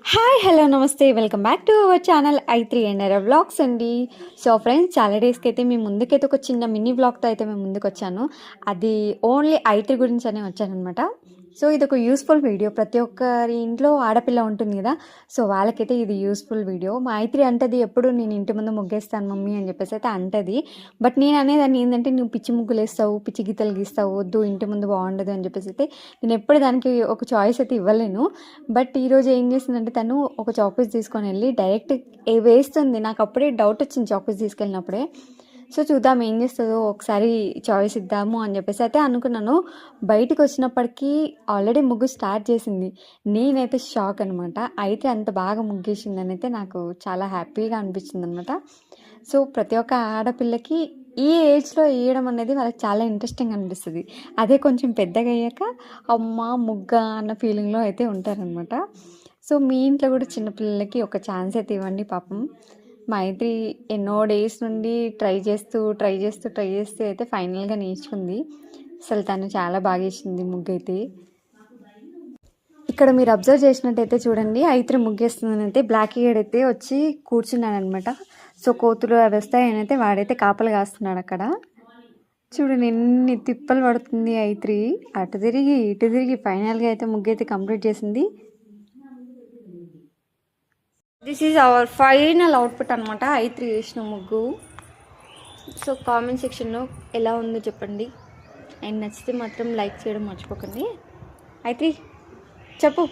Hi hello నమస్తే welcome back to our channel ఐ3 and vlogs అండి. సో ఫ్రెండ్స్, చాలా డేస్కి అయితే మీ ముందుకైతే ఒక చిన్న మినీ వ్లాగ్తో అయితే మేము ముందుకు వచ్చాను. అది ఓన్లీ ఐ3 గురించి అనే వచ్చానమాట. సో ఇది ఒక యూస్ఫుల్ వీడియో. ప్రతి ఒక్కరి ఇంట్లో ఆడపిల్ల ఉంటుంది కదా, సో వాళ్ళకైతే ఇది యూస్ఫుల్ వీడియో. మా ఐ3 అంటది ఎప్పుడు నేను ఇంటి ముందు ముగ్గేస్తాను మమ్మీ అని చెప్పేసి అయితే అంటది. బట్ నేను అనేదాన్ని ఏంటంటే, నువ్వు పిచ్చి ముగ్గులు వేస్తావు, పిచ్చి గీతలు గీస్తావు, వద్దు ఇంటి ముందు బాగుండదు అని చెప్పేసి అయితే నేను ఎప్పుడు దానికి ఒక చాయిస్ అయితే ఇవ్వలేను. బట్ ఈరోజు ఏం చేసిందంటే, తను ఒక చాపీస్ తీసుకొని వెళ్ళి డైరెక్ట్ వేస్తుంది. నాకు అప్పుడే డౌట్ వచ్చింది చాపీస్ తీసుకెళ్ళినప్పుడే. సో చూద్దాం ఏం చేస్తుందో, ఒకసారి చాయిస్ ఇద్దాము అని చెప్పేసి అయితే అనుకున్నాను. బయటికి వచ్చినప్పటికీ ఆల్రెడీ ముగ్గు స్టార్ట్ చేసింది. నేనైతే షాక్ అనమాట. అయితే అంత బాగా ముగ్గేసిందని అయితే నాకు చాలా హ్యాపీగా అనిపించింది అనమాట. సో ప్రతి ఒక్క ఆడపిల్లకి ఈ ఏజ్లో వేయడం అనేది వాళ్ళకి చాలా ఇంట్రెస్టింగ్ అనిపిస్తుంది. అదే కొంచెం పెద్దగా అయ్యాక అమ్మ ముగ్గ అన్న ఫీలింగ్లో అయితే ఉంటారనమాట. సో మీ ఇంట్లో కూడా చిన్నపిల్లలకి ఒక ఛాన్స్ అయితే ఇవ్వండి. పాపం మా ఐ3 ఎన్నో డేస్ నుండి ట్రై చేస్తూ అయితే ఫైనల్గా నేర్చుకుంది. అసలు తను చాలా బాగా వేసింది ముగ్గు అయితే. ఇక్కడ మీరు అబ్జర్వ్ చేసినట్టయితే చూడండి, ఐ3 ముగ్గేస్తుందని అయితే బ్లాక్ హెడ్ అయితే వచ్చి కూర్చున్నాడు అనమాట. సో కోతులు అవి వస్తాయని అయితే వాడైతే కాపలు కాస్తున్నాడు అక్కడ. చూడండి ఎన్ని తిప్పలు పడుతుంది ఐ3. అటు తిరిగి ఇటు తిరిగి ఫైనల్గా అయితే ముగ్గు అయితే కంప్లీట్ చేసింది. This is our final output అనమాట, ఐ3 వేసిన ముగ్గు. సో కామెంట్ సెక్షన్లో ఎలా ఉందో చెప్పండి. అండ్ నచ్చితే మాత్రం లైక్ చేయడం మర్చిపోకండి. ఐ3 చెప్పు.